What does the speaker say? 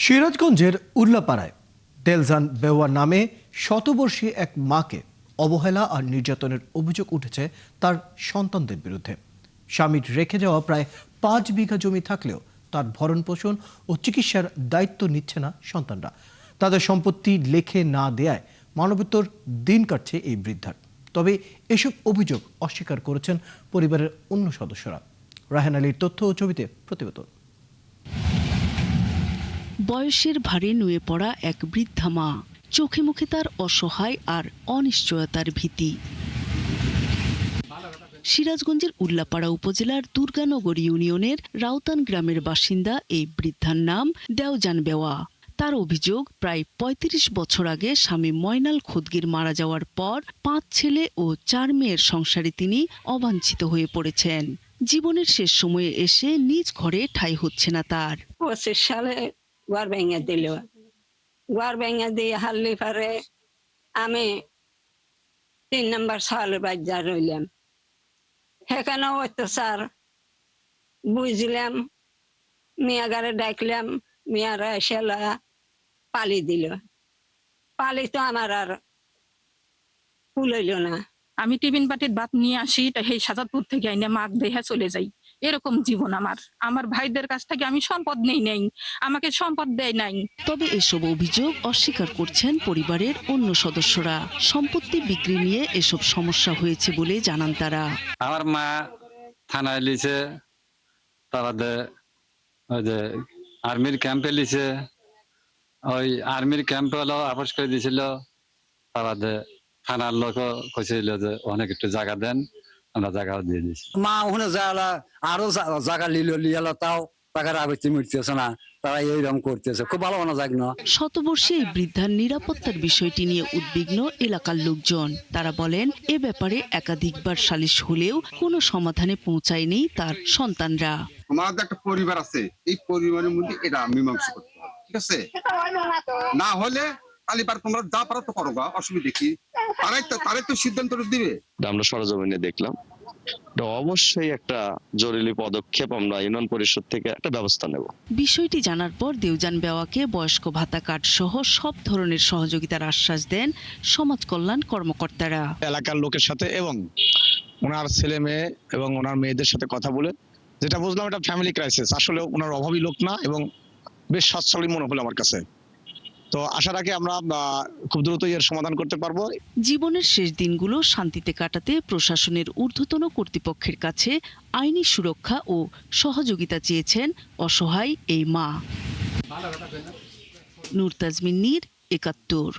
সিরাজগঞ্জের উল্লাপাড়ায় দেলজান বেওয়া নামে শতবর্ষী এক মাকে অবহেলা আর নির্যাতনের অভিযোগ উঠেছে তার সন্তানদের বিরুদ্ধে। স্বামীর রেখে যাওয়া প্রায় ৫ বিঘা জমি থাকলেও তার ভরণ পোষণ ও চিকিৎসার দায়িত্ব নিচ্ছে না সন্তানরা। তাদের সম্পত্তি লেখে না দেয়ায় মানবেতর দিন কাটছে এই বৃদ্ধার। তবে এসব অভিযোগ অস্বীকার করেছেন পরিবারের অন্য সদস্যরা। রায়হান আলীর তথ্য ও ছবিতে প্রতিবেদন। বয়সের ভারে নুয়ে পড়া এক বৃদ্ধা মা, চোখে মুখে তার অসহায় আর অনিশ্চয়তার ভীতি। সিরাজগঞ্জের উল্লাপাড়া উপজেলার দুর্গানগর ইউনিয়নের রাউতান গ্রামের বাসিন্দা এই বৃদ্ধার নাম দেওজান বেওয়া। তার অভিযোগ, প্রায় ৩৫ বছর আগে স্বামী ময়নাল খুদগির মারা যাওয়ার পর ৫ ছেলে ও ৪ মেয়ের সংসারে তিনি অবাঞ্ছিত হয়ে পড়েছেন। জীবনের শেষ সময়ে এসে নিজ ঘরে ঠাঁই হচ্ছে না তার। ২৫ সালে ঘর ভেঙে দিল। ঘর ভেঙে দিয়ে হারলি পারে আমি ৩ নম্বর সালে বাজার রইলাম। সেখানে অত্যাচার বুঝলাম, মেয়াগারে ডাকলাম, মেয়ারা এসে পালি দিল। পালি তো আমার আর কুলাইল না। আমি টিফিন বাটির ভাত নিয়ে আসি, সেই সাজাদপুর থেকে আইনে মাছ দেখে চলে যাই। এরকম জীবন আমার ভাইদের কাছ থেকে আমি সম্পদ নেই, আমাকে সম্পদ দেয় নাই। তবে এসব অভিযোগ অস্বীকার করছেন পরিবারের অন্য সদস্যরা। সম্পত্তি বিক্রি নিয়ে এসব সমস্যা হয়েছে বলে জানান তারা। আমার মা থানায় লিছে, তারপরে ওই যে আর্মির ক্যাম্পে লিছে, ওই আর্মির ক্যাম্পে হলো আপোষ করে দিয়েছিল। তারপরে থানার লোক কইছিল যে অনেক একটু জায়গা দেন, আমরা জায়গাও দিয়ে দিচ্ছি। মা ওখানে যাওয়া আরো জায়গা লিয়াল, তাও টাকার আবেদন মিটতেছে না, তারা এইরকম করতেছে। খুব ভালো মানা যাক না। শতবর্ষী এই বৃদ্ধার নিরাপত্তার বিষয়টি নিয়ে উদ্বিগ্ন এলাকার লোকজন। তারা বলেন, এ ব্যাপারে একাধিকবার সালিশ হলেও কোনো সমাধানে পৌঁছায়নি তার সন্তানরা। আমাদের একটা পরিবার আছে, এই পরিবারের মধ্যে এটা মীমাংসা করতে হবে, ঠিক আছে? না হলে কালিবার তোমরা যা পারো তো করো, অসুবিধা কি? তারাই তো সিদ্ধান্ত দিবে। আমরা সরজমিনে দেখলাম, অবশ্যই একটা জরুরি পদক্ষেপ আমরা ইউনিয়ন পরিষদ থেকে একটা ব্যবস্থা নেব। বিষয়টি জানার পর দেওজান বেওয়াকে বয়স্ক ভাতা কার্ড সহ সব ধরনের সহযোগিতার আশ্বাস দেন সমাজ কল্যাণ কর্মকর্তারা। এলাকার লোকের সাথে এবং ওনার ছেলে মেয়ে এবং ওনার মেয়েদের সাথে কথা বলে যেটা বুঝলাম, এটা ফ্যামিলি ক্রাইসিস। আসলে ওনার অভাবী লোক না এবং বেশ সচ্ছলই মনে হলো আমার কাছে। তো আশা রাখি আমরা খুব দ্রুত এর সমাধান করতে পারবো। জীবনের শেষ দিনগুলো শান্তিতে কাটাতে প্রশাসনের ঊর্ধ্বতন কর্তৃপক্ষের কাছে আইনি সুরক্ষা ও সহযোগিতা চেয়েছেন অসহায় এই মা। নূর তাজমিন নীর, ৭১।